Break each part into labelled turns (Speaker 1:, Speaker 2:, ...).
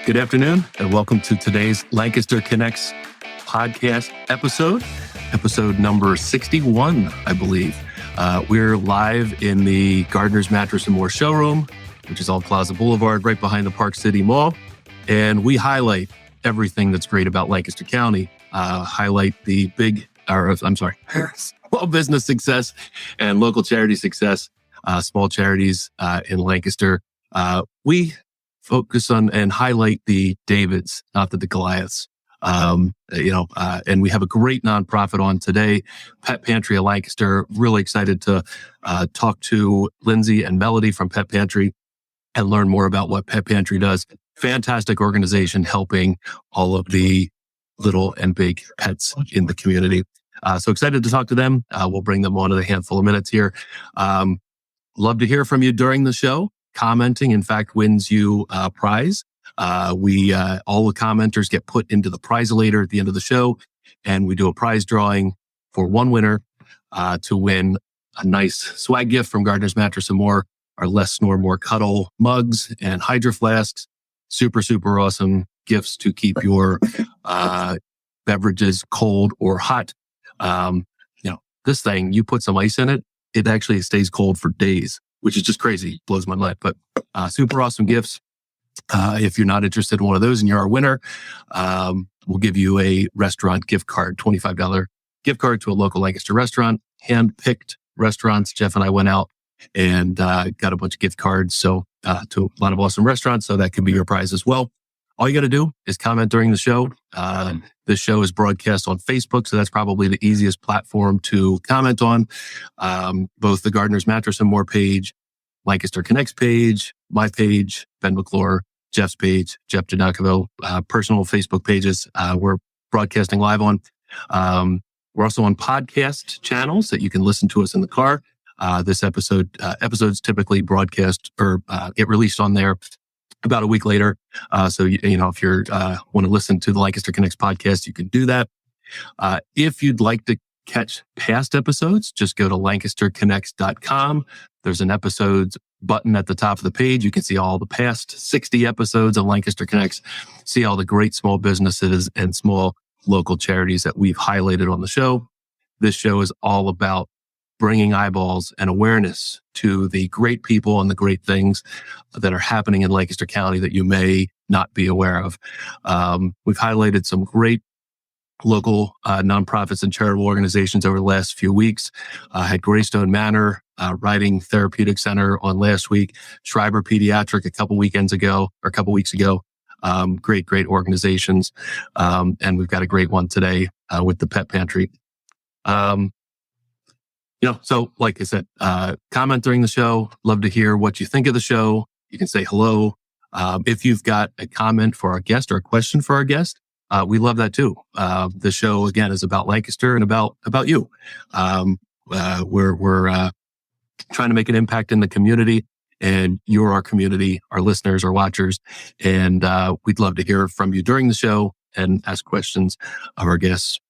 Speaker 1: Good afternoon, and welcome to today's Lancaster Connects podcast episode number 61, I believe. We're live in the Gardner's Mattress & More showroom, which is on Plaza Boulevard, right behind the Park City Mall. And we highlight everything that's great about Lancaster County, highlight the small business success and local charity success, small charities in Lancaster. We focus on and highlight the Davids, not the Goliaths. And we have a great nonprofit on today, Pet Pantry of Lancaster. Really excited to talk to Lindsay and Melody from Pet Pantry and learn more about what Pet Pantry does. Fantastic organization helping all of the little and big pets in the community. So excited to talk to them. We'll bring them on in a handful of minutes here. Love to hear from you during the show. Commenting, in fact, wins you a prize. All the commenters get put into the prizelator at the end of the show, and we do a prize drawing for one winner to win a nice swag gift from Gardner's Mattress & More, our Less Snore, More Cuddle mugs and Hydro Flasks. Super, super awesome gifts to keep your beverages cold or hot. This thing, you put some ice in it, it actually stays cold for days, which is just crazy. Blows my mind. But super awesome gifts. If you're not interested in one of those and you're our winner, we'll give you a restaurant gift card, $25 gift card to a local Lancaster restaurant, hand-picked restaurants. Jeff and I went out and got a bunch of gift cards to a lot of awesome restaurants. So that could be your prize as well. All you got to do is comment during the show. This show is broadcast on Facebook, so that's probably the easiest platform to comment on. Both the Gardner's Mattress & More page, Lancaster Connects page, my page, Ben McClure, Jeff's page, Jeff Janakovo, personal Facebook pages we're broadcasting live on. We're also on podcast channels that you can listen to us in the car. Episodes typically broadcast or get released on there about a week later. So, if you want to listen to the Lancaster Connects podcast, you can do that. If you'd like to catch past episodes, just go to lancasterconnects.com. There's an episodes button at the top of the page. You can see all the past 60 episodes of Lancaster Connects, see all the great small businesses and small local charities that we've highlighted on the show. This show is all about bringing eyeballs and awareness to the great people and the great things that are happening in Lancaster County that you may not be aware of. We've highlighted some great local nonprofits and charitable organizations over the last few weeks. Had Greystone Manor, Riding Therapeutic Center on last week, Schreiber Pediatric a couple weeks ago. Great organizations. And we've got a great one today with the Pet Pantry. So like I said, comment during the show. Love to hear what you think of the show. You can say hello. If you've got a comment for our guest or a question for our guest, we love that too. The show again is about Lancaster and about you. We're trying to make an impact in the community, and you're our community, our listeners, our watchers, and we'd love to hear from you during the show and ask questions of our guests.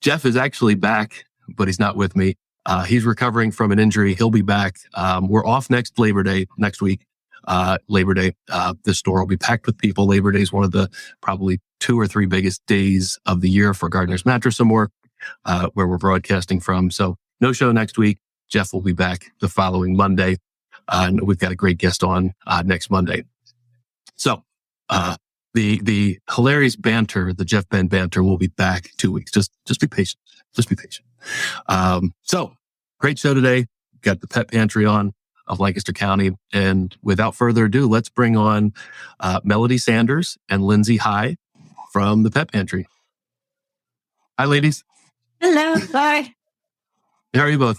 Speaker 1: Jeff is actually back, but he's not with me. He's recovering from an injury. He'll be back. We're off next week. Labor Day. This store will be packed with people. Labor Day is one of the probably 2 or 3 biggest days of the year for Gardner's Mattress & More, where we're broadcasting from. So no show next week. Jeff will be back the following Monday. And we've got a great guest on next Monday. So the hilarious banter, the Jeff Ben banter, will be back 2 weeks. Just be patient. Just be patient. So great show today. We've got the Pet Pantry on of Lancaster County. And without further ado, let's bring on Melody Sanders and Lindsay High from the Pet Pantry. Hi, ladies.
Speaker 2: Hello. Hi.
Speaker 1: How are you both?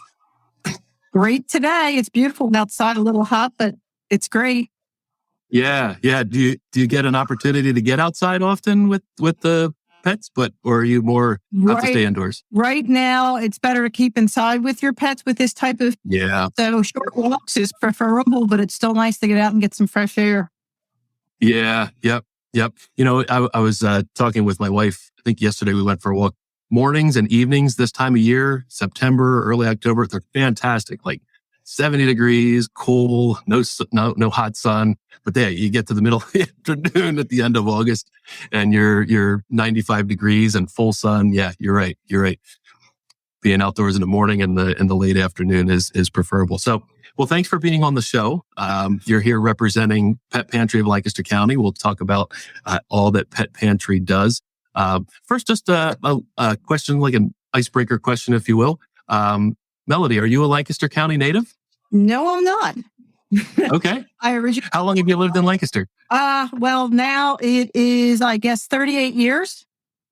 Speaker 2: Great today. It's beautiful outside, a little hot, but it's great.
Speaker 1: Yeah. Do you get an opportunity to get outside often with the pets, or are you more have to stay indoors?
Speaker 2: Right now, it's better to keep inside with your pets with this type of...
Speaker 1: Yeah.
Speaker 2: So short walks is preferable, but it's still nice to get out and get some fresh air.
Speaker 1: Yeah. Yep. I was talking with my wife, I think yesterday we went for a walk. Mornings and evenings this time of year, September, early October, they're fantastic. Like 70 degrees, cool, no hot sun. But there, you get to the middle of the afternoon at the end of August, and you're 95 degrees and full sun. Yeah, you're right. You're right. Being outdoors in the morning and the late afternoon is preferable. So, well, thanks for being on the show. You're here representing Pet Pantry of Lancaster County. We'll talk about all that Pet Pantry does. First, just a question, like an icebreaker question, if you will. Melody, are you a Lancaster County native?
Speaker 2: No, I'm not.
Speaker 1: Okay. How long have you lived in Lancaster?
Speaker 2: Well, now it is, I guess, 38 years.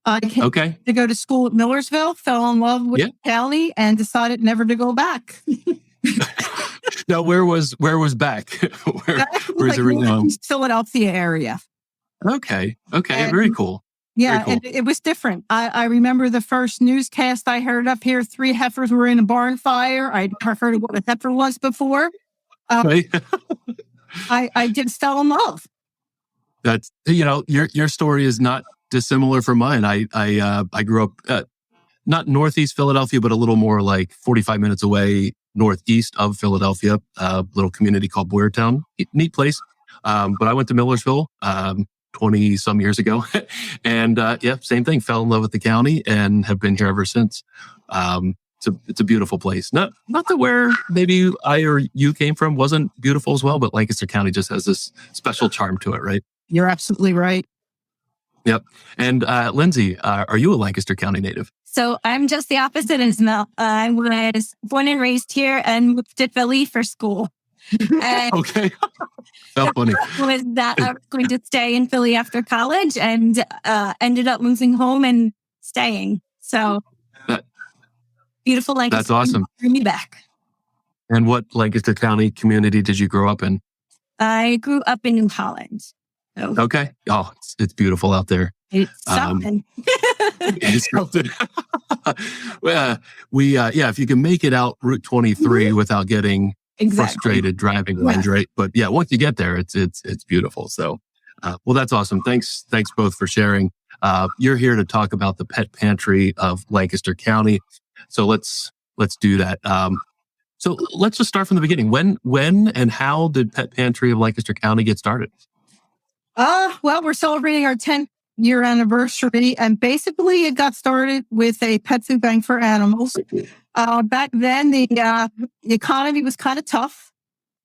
Speaker 2: I came to go to school at Millersville, fell in love with the county, and decided never to go back.
Speaker 1: Now, where was back? Where's original?
Speaker 2: Philadelphia area.
Speaker 1: Okay. Very cool.
Speaker 2: Yeah,
Speaker 1: very cool.
Speaker 2: And it was different. I remember the first newscast I heard up here, 3 heifers were in a barn fire. I'd never heard of what a heifer was before.
Speaker 1: Right.
Speaker 2: I just fell in love.
Speaker 1: That's, your story is not dissimilar from mine. I grew up not northeast Philadelphia, but a little more like 45 minutes away northeast of Philadelphia, a little community called Boyertown. Neat place. But I went to Millersville 20 some years ago, and same thing. Fell in love with the county and have been here ever since. It's a beautiful place. Not to where maybe I or you came from wasn't beautiful as well, but Lancaster County just has this special charm to it, right?
Speaker 2: You're absolutely right.
Speaker 1: Yep. And Lindsay, are you a Lancaster County native?
Speaker 3: So I'm just the opposite as Mel. I was born and raised here and moved to Philly for school. And
Speaker 1: okay. How funny.
Speaker 3: Was that I was going to stay in Philly after college and ended up moving home and staying. So beautiful Lancaster.
Speaker 1: That's awesome.
Speaker 3: Bring me back.
Speaker 1: And what Lancaster County community did you grow up in?
Speaker 3: I grew up in New Holland. So.
Speaker 1: Okay. Oh, it's beautiful out there.
Speaker 3: It's something.
Speaker 1: It's something. Well, if you can make it out Route 23 without getting frustrated driving lanes, right? But yeah, once you get there, it's beautiful. So, well, that's awesome. Thanks both for sharing. You're here to talk about the Pet Pantry of Lancaster County. So let's do that. So let's just start from the beginning. When and how did Pet Pantry of Lancaster County get started?
Speaker 2: Well, we're celebrating our 10th year anniversary, and basically it got started with a pet food bank for animals. Back then, the economy was kind of tough,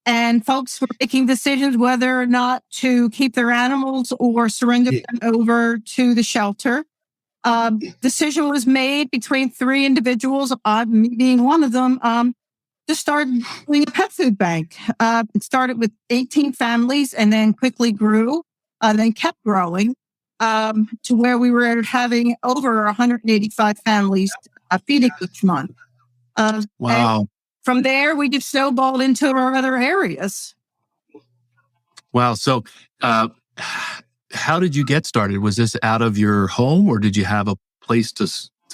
Speaker 2: and folks were making decisions whether or not to keep their animals or surrender them over to the shelter. Decision was made between 3 individuals, me being one of them, to start doing a pet food bank. It started with 18 families and then quickly grew, then kept growing to where we were having over 185 families feeding each month.
Speaker 1: Wow.
Speaker 2: From there, we just snowballed into our other areas.
Speaker 1: Wow. So how did you get started? Was this out of your home, or did you have a place to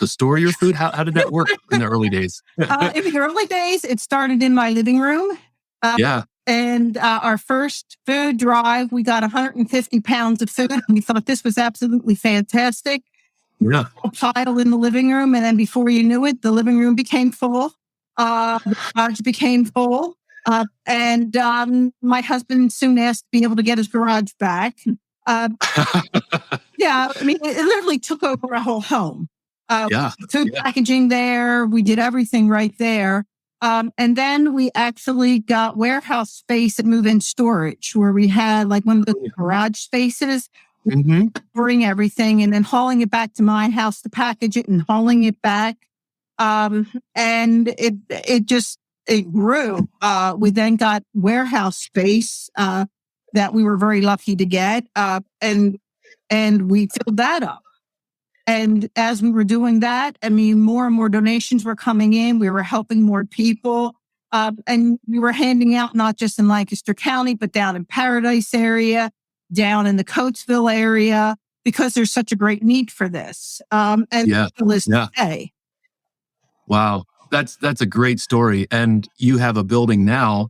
Speaker 1: store your food? How did that work in the early days?
Speaker 2: In the early days, it started in my living room. And our first food drive, we got 150 pounds of food. And we thought this was absolutely fantastic.
Speaker 1: Yeah.
Speaker 2: A pile in the living room. And then before you knew it, the living room became full. The garage became full. And my husband soon asked to be able to get his garage back. It literally took over a whole home. Food packaging there. We did everything right there. And then we actually got warehouse space at move-in storage, where we had like one of the garage spaces, bring everything and then hauling it back to my house to package it and hauling it back. And it grew. We then got warehouse space that we were very lucky to get, and we filled that up. And as we were doing that, more and more donations were coming in. We were helping more people. And we were handing out not just in Lancaster County, but down in Paradise area, down in the Coatesville area, because there's such a great need for this. Today.
Speaker 1: Wow. That's a great story. And you have a building now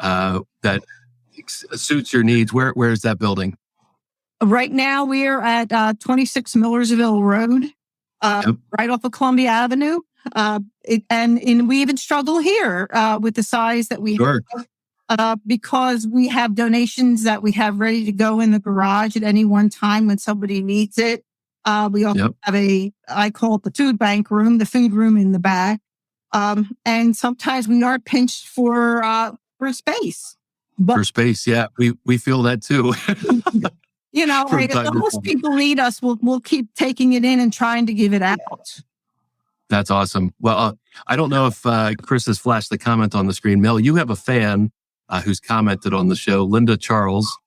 Speaker 1: that suits your needs. Where is that building?
Speaker 2: Right now, we are at 26 Millersville Road, right off of Columbia Avenue. And we even struggle here with the size that we
Speaker 1: Sure.
Speaker 2: have, because we have donations that we have ready to go in the garage at any one time when somebody needs it. We also have I call it the food bank room, the food room in the back. And sometimes we are pinched for space. But,
Speaker 1: For space, yeah, we feel that too.
Speaker 2: If the most people need us, we'll keep taking it in and trying to give it out.
Speaker 1: That's awesome. Well, I don't know if Chris has flashed the comment on the screen. Mel, you have a fan who's commented on the show, Linda Charles.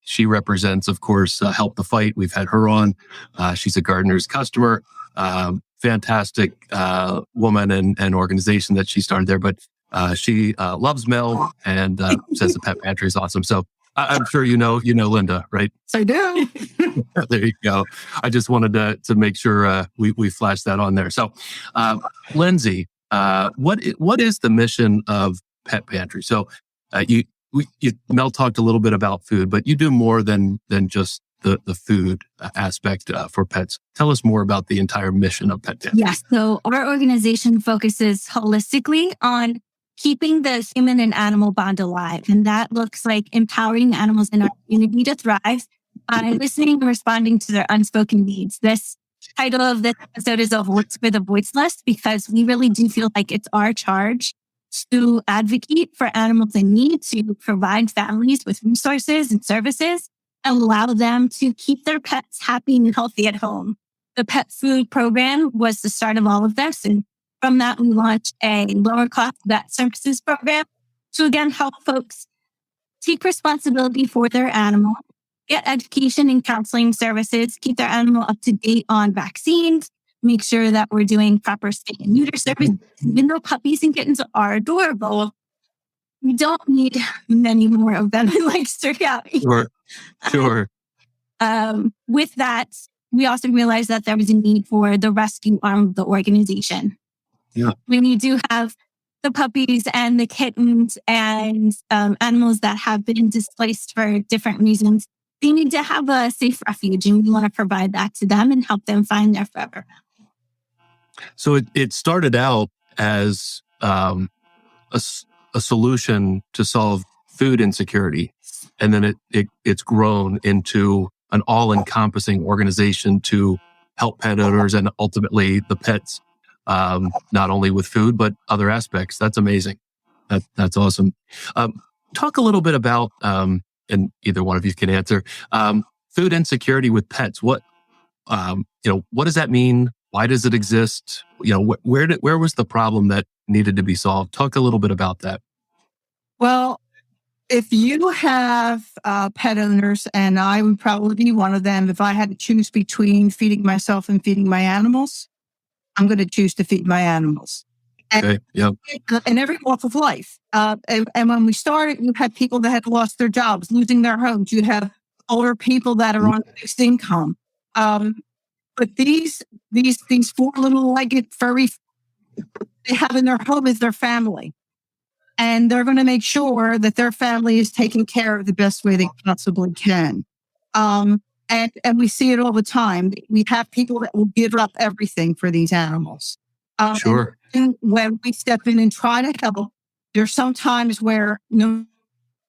Speaker 1: She represents, of course, Help the Fight. We've had her on. She's a Gardener's customer. Fantastic woman and organization that she started there. But she loves Mel and says the Pet Pantry is awesome. So I'm sure you know Linda, right?
Speaker 2: I do.
Speaker 1: There you go. I just wanted to make sure we flashed that on there. So, Lindsay, what is the mission of Pet Pantry? So, Mel talked a little bit about food, but you do more than just the food aspect for pets. Tell us more about the entire mission of Pet Pantry.
Speaker 3: Yes. So our organization focuses holistically on keeping the human and animal bond alive. And that looks like empowering animals in our community to thrive by listening and responding to their unspoken needs. This title of this episode is A Voice for the Voiceless, because we really do feel like it's our charge to advocate for animals in need, to provide families with resources and services, and allow them to keep their pets happy and healthy at home. The pet food program was the start of all of this. And from that, we launched a lower cost vet services program to, again, help folks take responsibility for their animal, get education and counseling services, keep their animal up to date on vaccines, make sure that we're doing proper spay and neuter service. Even though puppies and kittens are adorable, we don't need many more of them in Lancaster County.
Speaker 1: Sure.
Speaker 3: With that, we also realized that there was a need for the rescue arm of the organization.
Speaker 1: Yeah.
Speaker 3: When you do have the puppies and the kittens and animals that have been displaced for different reasons, they need to have a safe refuge, and we want to provide that to them and help them find their forever.
Speaker 1: So it started out as a solution to solve food insecurity, and then it's grown into an all-encompassing organization to help pet owners and ultimately the pets, not only with food but other aspects. That's amazing. That's awesome. Talk a little bit about, and either one of you can answer, food insecurity with pets. What does that mean? Why does it exist? Where was the problem that needed to be solved? Talk a little bit about that.
Speaker 2: Well, if you have pet owners, and I would probably be one of them, if I had to choose between feeding myself and feeding my animals, I'm going to choose to feed my animals.
Speaker 1: Okay. Yep.
Speaker 2: In every walk of life. And when we started, you had people that had lost their jobs, losing their homes. You have older people that are on fixed income. But these four little legged furry they have in their home is their family. And they're going to make sure that their family is taken care of the best way they possibly can. And we see it all the time. We have people that will give up everything for these animals.
Speaker 1: Sure.
Speaker 2: And when we step in and try to help, there's some times where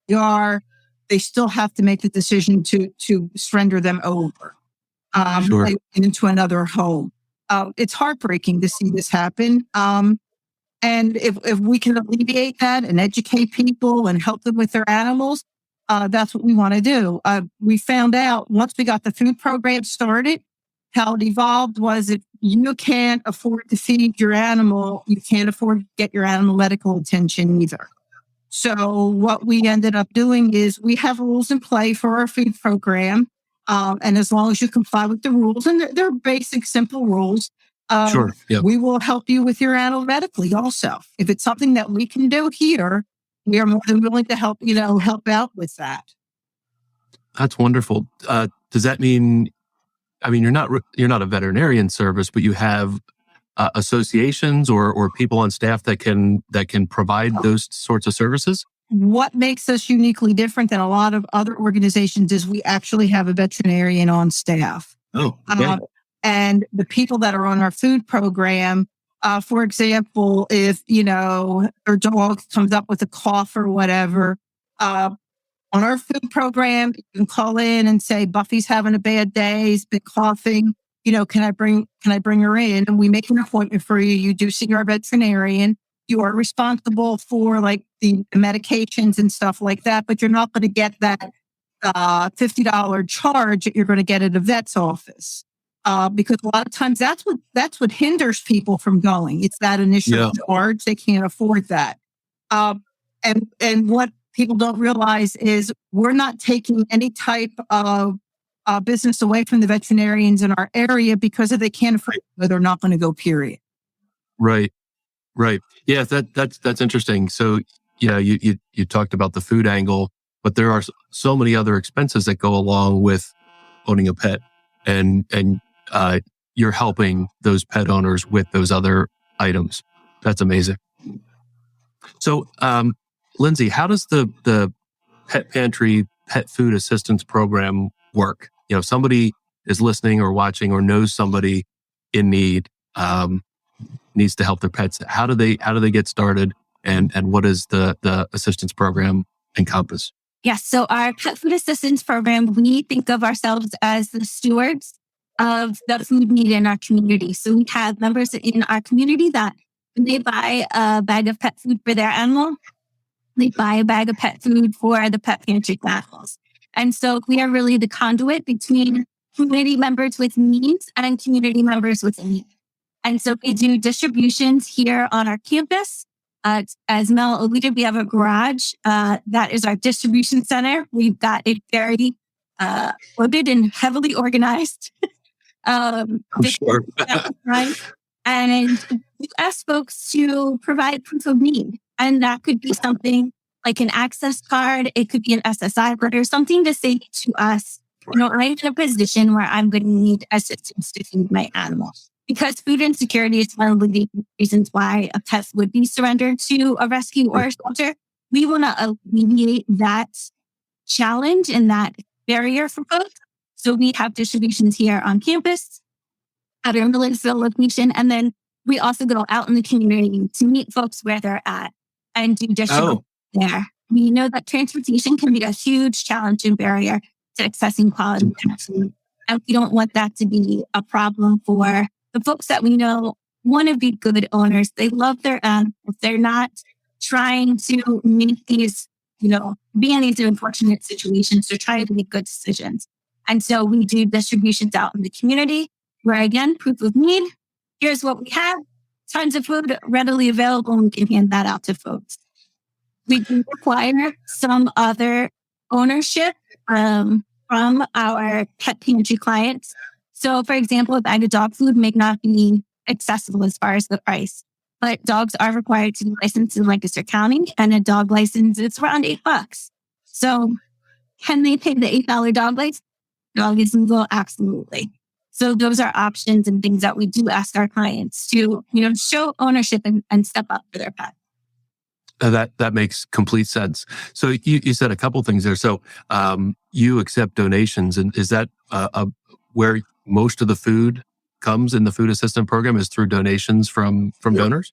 Speaker 2: they still have to make the decision to surrender them over
Speaker 1: Sure.
Speaker 2: into another home. It's heartbreaking to see this happen. And if we can alleviate that and educate people and help them with their animals, that's what we want to do. We found out once we got the food program started, how it evolved was if you can't afford to feed your animal, you can't afford to get your animal medical attention either. So what we ended up doing is we have rules in play for our food program. And as long as you comply with the rules, and they're basic, simple rules,
Speaker 1: Sure. Yep.
Speaker 2: we will help you with your animal medically also. If it's something that we can do here, we are more than willing to help out with that.
Speaker 1: That's wonderful. Does that mean, you're not a veterinarian service, but you have associations or people on staff that can provide those sorts of services?
Speaker 2: What makes us uniquely different than a lot of other organizations is we actually have a veterinarian on staff.
Speaker 1: Oh, okay.
Speaker 2: And the people that are on our food program For example, if, your dog comes up with a cough or whatever, on our food program, you can call in and say, Buffy's having a bad day, he's been coughing. Can I bring her in? And we make an appointment for you. You do see our veterinarian. You are responsible for like the medications and stuff like that, but you're not going to get that $50 charge that you're going to get at a vet's office. Because a lot of times that's what hinders people from going. It's that initial charge. They can't afford that. And what people don't realize is we're not taking any type of business away from the veterinarians in our area because if they can't afford it, they're not going to go, period.
Speaker 1: Right. Yeah, that's interesting. So, you talked about the food angle, but there are so many other expenses that go along with owning a pet, and you're helping those pet owners with those other items. That's amazing. So, Lindsay, how does the Pet Pantry Pet Food Assistance Program work? Somebody is listening or watching or knows somebody in need, needs to help their pets. How do they get started, and what does the assistance program encompass?
Speaker 3: Yes. So our Pet Food Assistance Program, we think of ourselves as the stewards of the food need in our community. So we have members in our community that when they buy a bag of pet food for their animal, they buy a bag of pet food for the Pet Pantry animals. And so we are really the conduit between community members with needs and community members with need. And so we do distributions here on our campus. As Mel alluded, we have a garage. That is our distribution center. We've got it very loaded and heavily organized.
Speaker 1: I'm sure.
Speaker 3: Right? And we ask folks to provide proof of need. And that could be something like an access card. It could be an SSI letter, something to say to us, I'm in a position where I'm going to need assistance to feed my animal. Because food insecurity is one of the reasons why a pet would be surrendered to a rescue or a shelter. We want to alleviate that challenge and that barrier for folks. So we have distributions here on campus at our Millersville location. And then we also go out in the community to meet folks where they're at and do distribution there. We know that transportation can be a huge challenge and barrier to accessing quality pet food. And we don't want that to be a problem for the folks that we know want to be good owners. They love their animals. They're not trying to make these, be in these unfortunate situations. They're trying to make good decisions. And so we do distributions out in the community where, again, proof of need. Here's what we have. Tons of food readily available, and we can hand that out to folks. We do require some other ownership from our Pet Pantry clients. So, for example, a bag of dog food may not be accessible as far as the price, but dogs are required to be licensed in Lancaster County, and a dog license is around $8. So, can they pay the $8 dog license? Dog is legal, absolutely. So, those are options and things that we do ask our clients to, show ownership and step up for their pet.
Speaker 1: That makes complete sense. So, you said a couple things there. So, you accept donations, and is that where most of the food comes in the food assistance program is through donations from donors?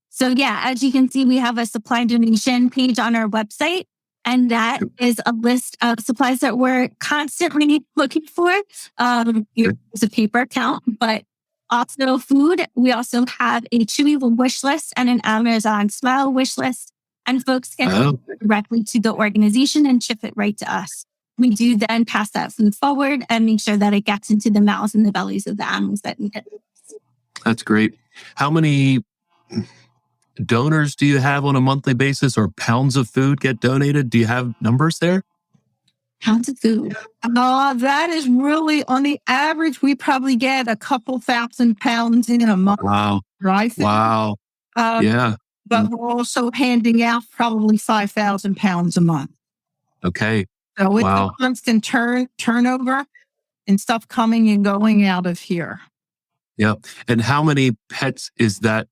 Speaker 3: So yeah, as you can see, we have a supply donation page on our website, and that is a list of supplies that we're constantly looking for. It's a paper count, but also food. We also have a Chewy wish list and an Amazon Smile wish list, and folks can go directly to the organization and ship it right to us. We do then pass that food forward and make sure that it gets into the mouths and the bellies of the animals that need it.
Speaker 1: That's great. How many donors do you have on a monthly basis, or pounds of food get donated? Do you have numbers there?
Speaker 3: Pounds of food.
Speaker 2: That is really, on the average, we probably get a couple 1,000 pounds in a month.
Speaker 1: Wow.
Speaker 2: Right?
Speaker 1: Wow. Yeah.
Speaker 2: But we're also handing out probably 5,000 pounds a month.
Speaker 1: Okay.
Speaker 2: So it's a constant turnover and stuff coming and going out of here.
Speaker 1: Yeah. And how many pets is that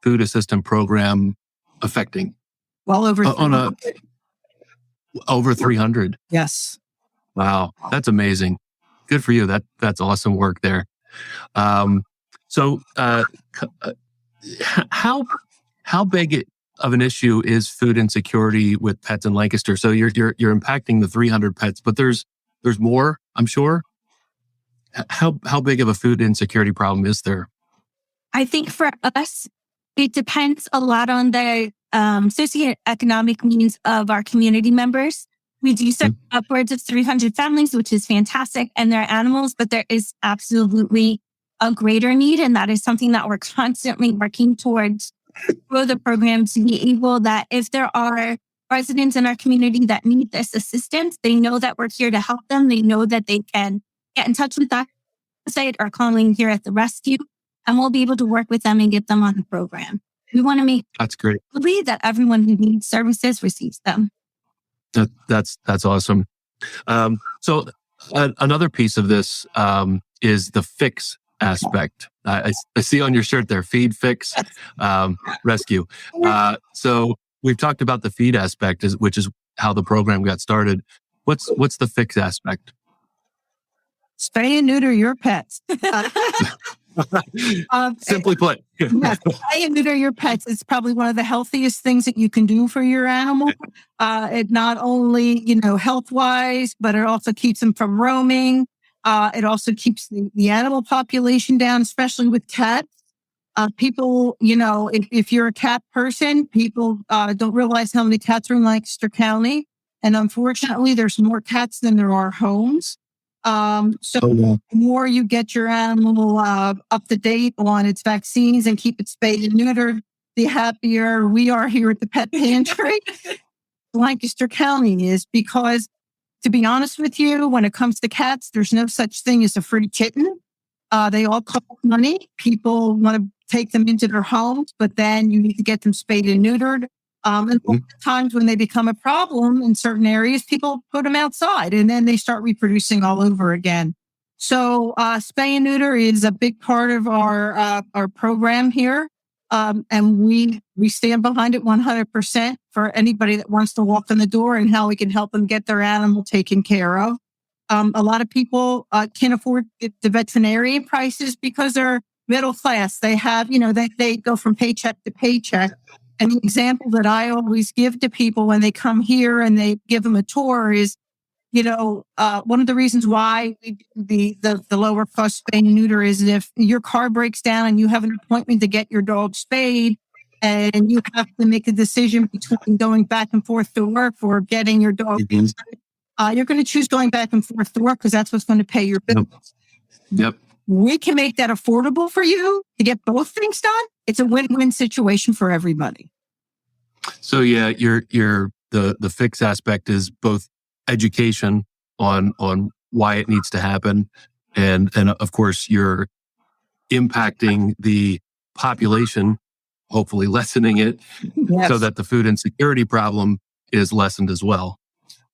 Speaker 1: food assistance program affecting?
Speaker 2: Well over 300.
Speaker 1: Over 300.
Speaker 2: Yes.
Speaker 1: Wow. That's amazing. Good for you. That's awesome work there. So how big of an issue is food insecurity with pets in Lancaster? So you're impacting the 300 pets, but there's more, I'm sure. How big of a food insecurity problem is there?
Speaker 3: I think for us, it depends a lot on the socioeconomic means of our community members. We do serve upwards of 300 families, which is fantastic, and they're animals, but there is absolutely a greater need. And that is something that we're constantly working towards grow the program to be able that if there are residents in our community that need this assistance, they know that we're here to help them. They know that they can get in touch with us or calling here at the rescue, and we'll be able to work with them and get them on the program. We want to make
Speaker 1: That's great.
Speaker 3: believe that everyone who needs services receives them.
Speaker 1: That's awesome. So another piece of this is the fix aspect. I see on your shirt there, feed, fix, rescue. So we've talked about the feed aspect, which is how the program got started. What's the fix aspect?
Speaker 2: Spay and neuter your pets.
Speaker 1: Simply put.
Speaker 2: Yes, spay and neuter your pets is probably one of the healthiest things that you can do for your animal. It not only, health-wise, but it also keeps them from roaming. It also keeps the animal population down, especially with cats. People, if you're a cat person, people don't realize how many cats are in Lancaster County. And unfortunately, there's more cats than there are homes. The more you get your animal up to date on its vaccines and keep it spayed and neutered, the happier we are here at the Pet Pantry. Lancaster County is, because to be honest with you, when it comes to cats, there's no such thing as a free kitten. They all cost money. People want to take them into their homes, but then you need to get them spayed and neutered. And times when they become a problem in certain areas, people put them outside and then they start reproducing all over again. So spay and neuter is a big part of our program here. And we stand behind it 100% for anybody that wants to walk in the door and how we can help them get their animal taken care of. A lot of people can't afford the veterinarian prices because they're middle class. They have, they go from paycheck to paycheck. And the example that I always give to people when they come here and they give them a tour is, one of the reasons why the lower cost spay and neuter is if your car breaks down and you have an appointment to get your dog spayed and you have to make a decision between going back and forth to work or getting your dog, you're going to choose going back and forth to work because that's what's going to pay your bills.
Speaker 1: Yep.
Speaker 2: We can make that affordable for you to get both things done. It's a win-win situation for everybody.
Speaker 1: So yeah, the fix aspect is both education on why it needs to happen, and of course you're impacting the population, hopefully lessening it, so that the food insecurity problem is lessened as well.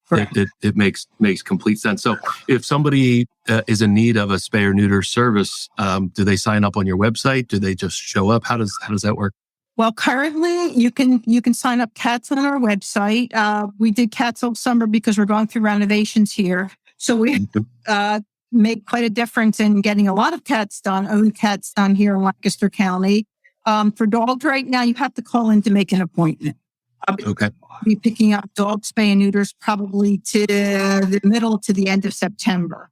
Speaker 1: It makes complete sense. So if somebody is in need of a spay or neuter service, do they sign up on your website? Do they just show up? How does that work?
Speaker 2: Well, currently you can sign up cats on our website. We did cats all summer because we're going through renovations here. So we make quite a difference in getting a lot of cats done here in Lancaster County. For dogs right now, you have to call in to make an appointment.
Speaker 1: Okay.
Speaker 2: Be picking up dog spay and neuters probably to the middle to the end of September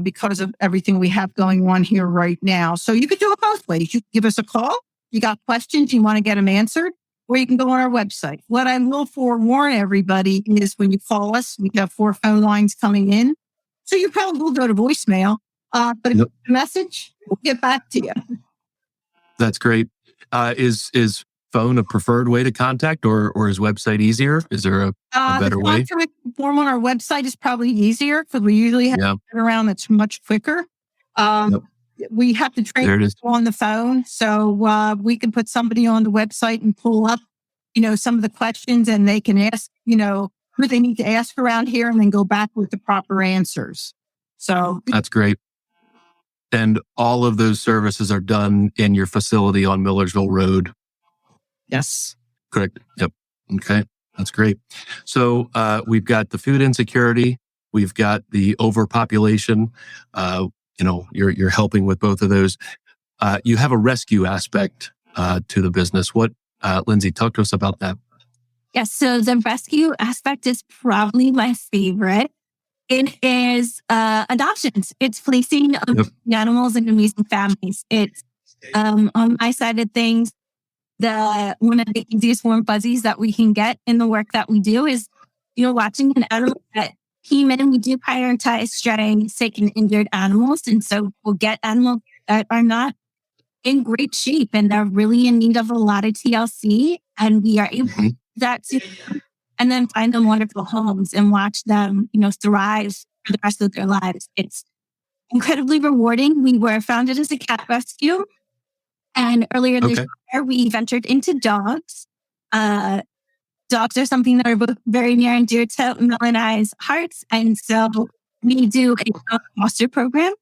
Speaker 2: because of everything we have going on here right now. So you could do it both ways. You can give us a call. You got questions, you want to get them answered, or you can go on our website. What I will forewarn everybody is when you call us, we have 4 phone lines coming in. So you probably will go to voicemail, but if you have a message, we'll get back to you.
Speaker 1: That's great. Is phone a preferred way to contact, or is website easier? Is there a better way?
Speaker 2: The contact form on our website is probably easier because we usually have it around that's much quicker. We have to train people on the phone, so we can put somebody on the website and pull up, some of the questions, and they can ask, who they need to ask around here, and then go back with the proper answers. So
Speaker 1: that's great. And all of those services are done in your facility on Millersville Road.
Speaker 2: Yes.
Speaker 1: Correct. Yep. Okay. That's great. So we've got the food insecurity. We've got the overpopulation. You're helping with both of those. You have a rescue aspect to the business. What, Lindsay, talk to us about that.
Speaker 3: Yes. So the rescue aspect is probably my favorite. It is adoptions. It's placing animals in amazing families. It's on my side of things, one of the easiest warm fuzzies that we can get in the work that we do is, watching an animal that came in. We do prioritize stray, sick, and injured animals. And so we'll get animals that are not in great shape and they're really in need of a lot of TLC. And we are able to do that too. And then find them wonderful homes and watch them, thrive for the rest of their lives. It's incredibly rewarding. We were founded as a cat rescue. And earlier this year, we ventured into dogs. Dogs are something that are both very near and dear to Mel and I's hearts. And so we do a foster program.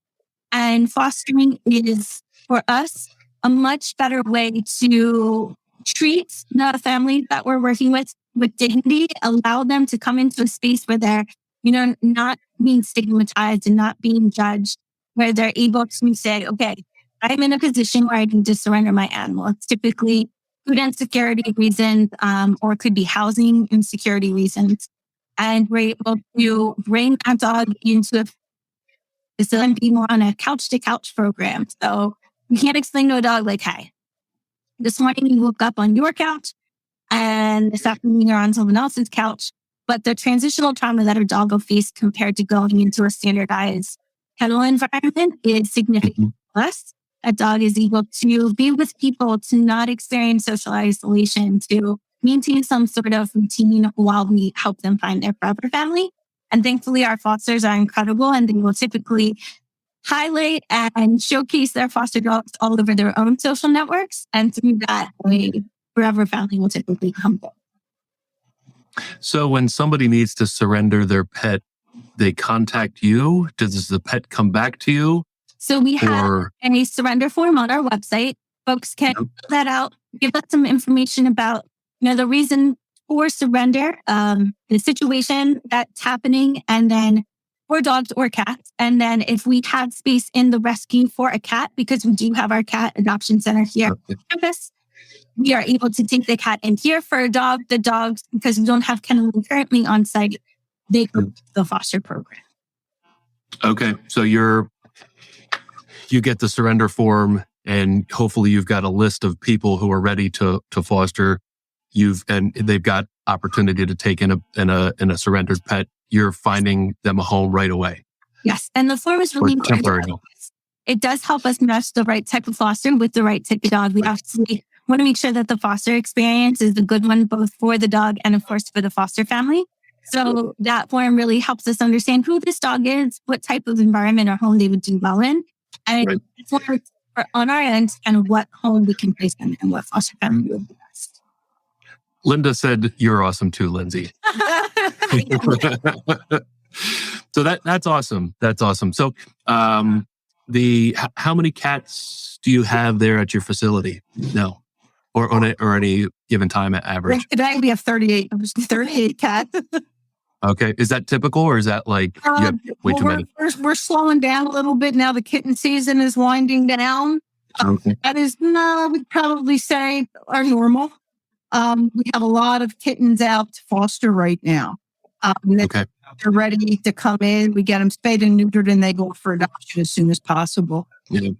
Speaker 3: And fostering is, for us, a much better way to treat the family that we're working with dignity, allow them to come into a space where they're, not being stigmatized and not being judged, where they're able to say, okay, I'm in a position where I need to surrender my animal. It's typically food insecurity reasons, or it could be housing insecurity reasons. And we're able to bring that dog into a facility and be more on a couch-to-couch program. So you can't explain to a dog like, hey, this morning you woke up on your couch and this afternoon you're on someone else's couch. But the transitional trauma that a dog will face compared to going into a standardized kennel environment is significantly less. A dog is able to be with people, to not experience social isolation, to maintain some sort of routine while we help them find their forever family. And thankfully, our fosters are incredible and they will typically highlight and showcase their foster dogs all over their own social networks. And through that, a forever family will typically come back.
Speaker 1: So when somebody needs to surrender their pet, they contact you? Does the pet come back to you?
Speaker 3: So we have a surrender form on our website. Folks can fill that out, give us some information about, the reason for surrender, the situation that's happening, and then for dogs or cats. And then if we have space in the rescue for a cat, because we do have our cat adoption center here on campus, we are able to take the cat in here. For a dog, the dogs, because we don't have kenneling currently on site, they go to the foster program.
Speaker 1: Okay. So you get the surrender form and hopefully you've got a list of people who are ready to foster. And they've got opportunity to take in a surrendered pet. You're finding them a home right away.
Speaker 3: Yes. And the form is really
Speaker 1: temporary.
Speaker 3: It does help us match the right type of foster with the right type of dog. We obviously want to make sure that the foster experience is the good one, both for the dog and of course for the foster family. So that form really helps us understand who this dog is, what type of environment or home they would do well in. And on our end, and what home we can place them and what foster family would be best.
Speaker 1: Linda said, "You're awesome too, Lindsay." So that's awesome. That's awesome. So, how many cats do you have there at your facility? No, or any given time at average?
Speaker 2: Today we have 38 cats.
Speaker 1: Okay, is that typical or is that like you have way too many?
Speaker 2: We're slowing down a little bit now. The kitten season is winding down. That is, we'd probably say our normal. We have a lot of kittens out to foster right now. They're ready to come in. We get them spayed and neutered and they go for adoption as soon as possible.
Speaker 1: Yeah.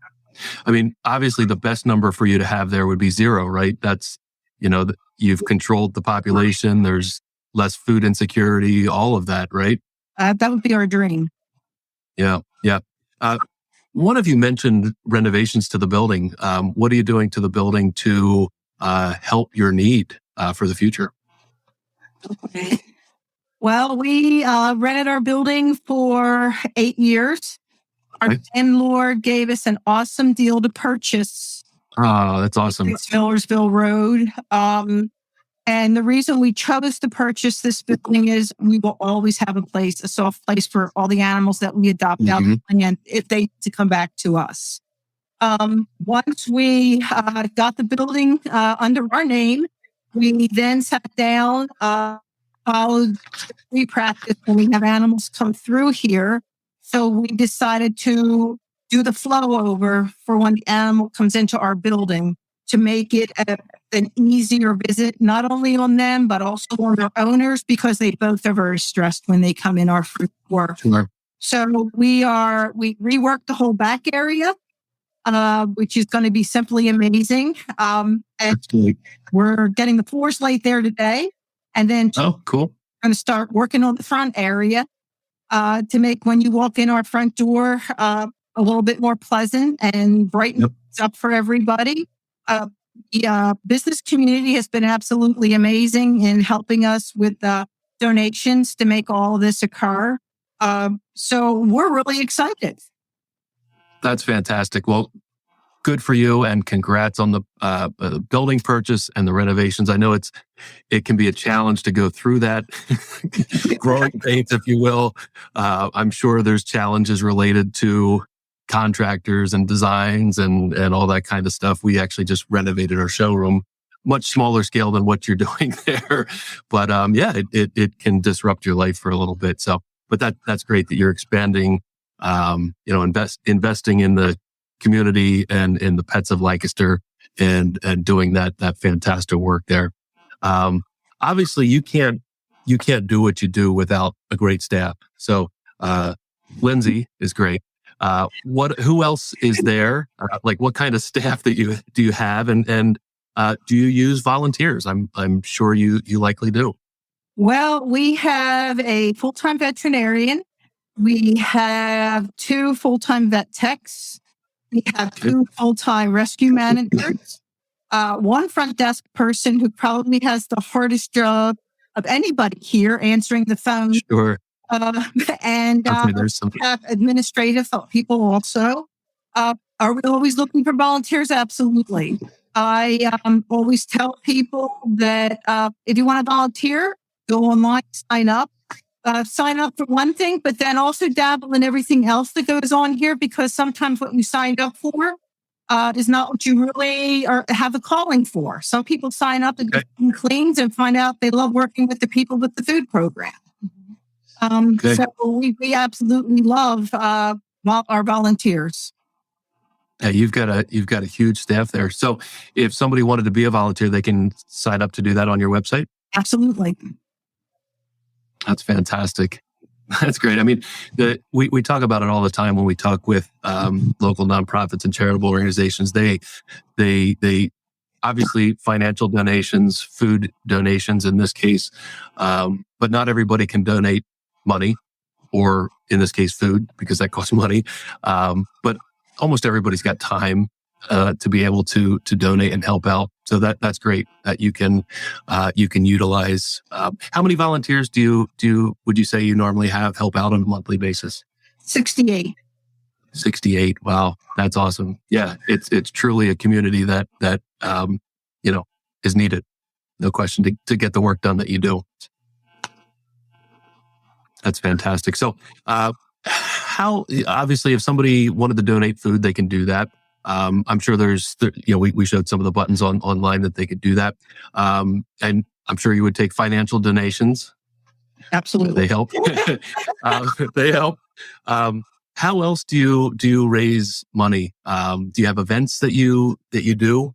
Speaker 1: I mean, obviously the best number for you to have there would be 0, right? That's, you've controlled the population. There's less food insecurity, all of that, right?
Speaker 2: That would be our dream.
Speaker 1: Yeah. Yeah. One of you mentioned renovations to the building. What are you doing to the building to help your need for the future?
Speaker 2: Okay. Well, we rented our building for 8 years. Our landlord gave us an awesome deal to purchase.
Speaker 1: Oh, that's awesome.
Speaker 2: It's Millersville Road. And the reason we chose to purchase this building is we will always have a soft place for all the animals that we adopt out and if they to come back to us. Once we got the building under our name, we then sat down, followed free practice when we have animals come through here. So we decided to do the flow over for when the animal comes into our building. to make it an easier visit, not only on them, but also on their owners, because they both are very stressed when they come in our front door.
Speaker 1: Sure.
Speaker 2: So we reworked the whole back area, which is going to be simply amazing. And we're getting the floors laid there today. And then
Speaker 1: cool.
Speaker 2: We're going to start working on the front area to make when you walk in our front door a little bit more pleasant and brighten things up for everybody. The business community has been absolutely amazing in helping us with donations to make all of this occur. So we're really excited.
Speaker 1: That's fantastic. Well, good for you, and congrats on the building purchase and the renovations. I know it can be a challenge to go through that growing pains, if you will. I'm sure there's challenges related to contractors and designs and all that kind of stuff. We actually just renovated our showroom, much smaller scale than what you're doing there. But it can disrupt your life for a little bit. So, but that's great that you're expanding. Investing in the community and in the Pets of Lancaster and doing that fantastic work there. Obviously you can't do what you do without a great staff. So, Lindsay is great. Who else is there? What kind of staff do you have? And do you use volunteers? I'm sure you likely do.
Speaker 2: Well, we have a full-time veterinarian. We have 2 full-time vet techs. We have 2 full-time rescue managers, 1 front desk person who probably has the hardest job of anybody here, answering the phone.
Speaker 1: Sure.
Speaker 2: And
Speaker 1: there's some
Speaker 2: have administrative people also. Are we always looking for volunteers? Absolutely. I always tell people that if you want to volunteer, go online, sign up. Sign up for one thing, but then also dabble in everything else that goes on here, because sometimes what you signed up for is not what you really have a calling for. Some people sign up and do cleans and find out they love working with the people with the food program. So we absolutely love our volunteers.
Speaker 1: Yeah, you've got a huge staff there. So if somebody wanted to be a volunteer, they can sign up to do that on your website?
Speaker 2: Absolutely.
Speaker 1: That's fantastic. That's great. I mean, we talk about it all the time when we talk with local nonprofits and charitable organizations. They obviously financial donations, food donations in this case, but not everybody can donate money, or in this case, food, because that costs money. But almost everybody's got time to be able to donate and help out. So that's great that you can utilize. How many volunteers would you say you normally have help out on a monthly basis?
Speaker 2: 68.
Speaker 1: 68. Wow. That's awesome. Yeah. It's truly a community that is needed. No question to get the work done that you do. That's fantastic. So, how, obviously, if somebody wanted to donate food, they can do that. I'm sure we showed some of the buttons online that they could do that. And I'm sure you would take financial donations.
Speaker 2: Absolutely.
Speaker 1: They help. They help. How else do you raise money? Do you have events that you do?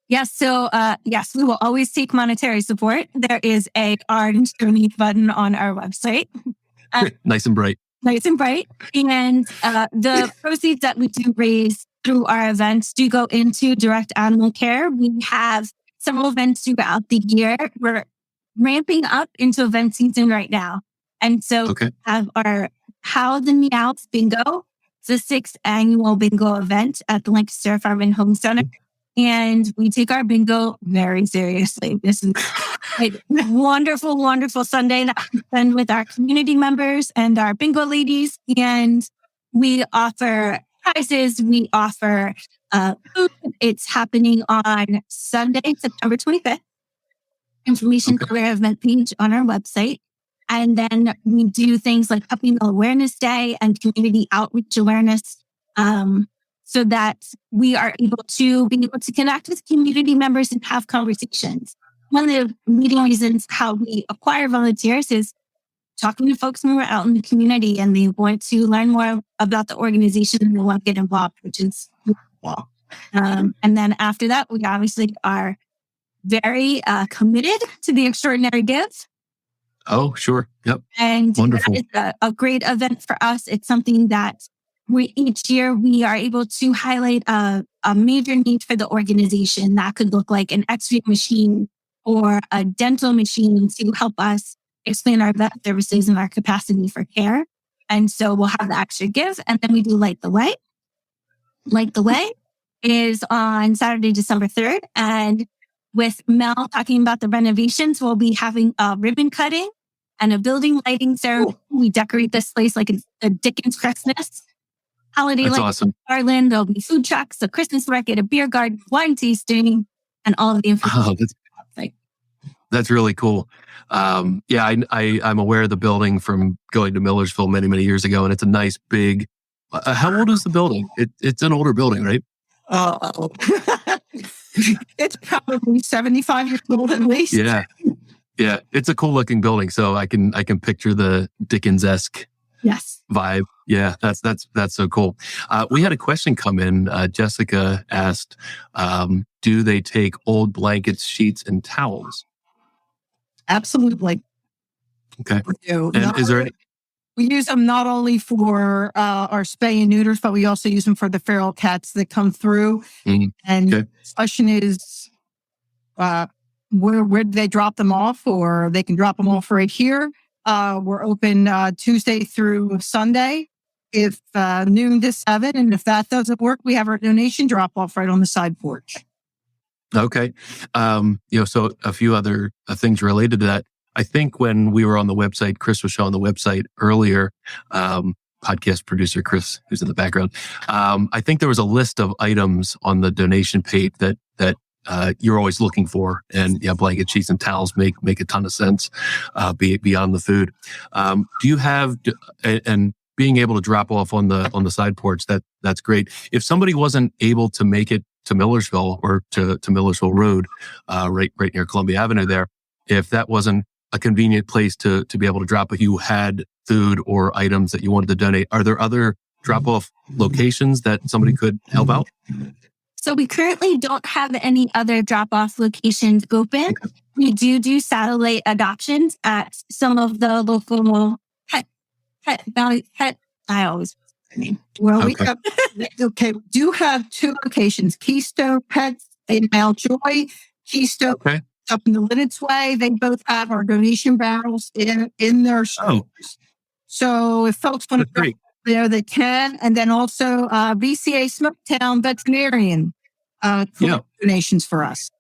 Speaker 3: Yes. So, yes, we will always take monetary support. There is a orange donate button on our website.
Speaker 1: Nice and bright.
Speaker 3: Nice and bright. And the proceeds that we do raise through our events do go into direct animal care. We have several events throughout the year. We're ramping up into event season right now. And so we have our Howls and Meows Bingo. It's the 6th annual bingo event at the Lancaster Farm and Home Center. And we take our bingo very seriously. This is a wonderful, wonderful Sunday that we spend with our community members and our bingo ladies. And we offer prizes. We offer food. It's happening on Sunday, September 25th. Information for our event page on our website. And then we do things like Puppy Mill Awareness Day and community outreach awareness, so that we are able to connect with community members and have conversations. One of the leading reasons how we acquire volunteers is talking to folks when we're out in the community and they want to learn more about the organization and they want to get involved, which is cool. And then after that, we obviously are very committed to the extraordinary gift.
Speaker 1: Oh, sure. Yep.
Speaker 3: And
Speaker 1: Wonderful.
Speaker 3: it's a great event for us. It's something that each year we are able to highlight a major need for the organization. That could look like an X-ray machine or a dental machine to help us expand our vet services and our capacity for care. And so we'll have the extra give, and then we do Light the Way. Light the Way is on Saturday, December 3rd. And with Mel talking about the renovations, we'll be having a ribbon cutting and a building lighting ceremony. We decorate this place like a Dickens Christmas. Holiday
Speaker 1: That's
Speaker 3: lighting
Speaker 1: awesome.
Speaker 3: Garland. There'll be food trucks, a Christmas market, a beer garden, wine tasting, and all of the information.
Speaker 1: Oh, that's really cool. I'm aware of the building from going to Millersville many, many years ago, and it's a nice big. How old is the building? It's an older building, right?
Speaker 2: It's probably 75 years old at least.
Speaker 1: Yeah. It's a cool looking building, so I can picture the Dickens-esque vibe. Yeah, that's so cool. We had a question come in. Jessica asked, "Do they take old blankets, sheets, and towels?"
Speaker 2: Absolutely.
Speaker 1: Okay.
Speaker 2: We do.
Speaker 1: And is there any?
Speaker 2: We use them not only for our spay and neuters, but we also use them for the feral cats that come through.
Speaker 1: Mhm.
Speaker 2: And
Speaker 1: Okay.
Speaker 2: the question is, where do they drop them off? Or they can drop them off right here. We're open Tuesday through Sunday, if noon to 7. And if that doesn't work, we have our donation drop off right on the side porch.
Speaker 1: Okay. So a few other things related to that. I think when we were on the website, Chris was showing the website earlier, podcast producer Chris, who's in the background. I think there was a list of items on the donation page that you're always looking for. And blanket, sheets, and towels make a ton of sense, beyond the food. Do you have, and being able to drop off on the side porch, that's great. If somebody wasn't able to make it to Millersville or to Millersville Road, right near Columbia Avenue there, if that wasn't a convenient place to be able to drop, but you had food or items that you wanted to donate, are there other drop-off locations that somebody could help out?
Speaker 3: So we currently don't have any other drop-off locations open. We do satellite adoptions at some of the local pet. I always
Speaker 2: Well, we do have two locations: Keystone Pets in Mountjoy, Keystone up in the Lidditz Way. They both have our donation barrels in their stores. So if folks want to go there, they can. And then also VCA Smoketown Veterinarian donations for us.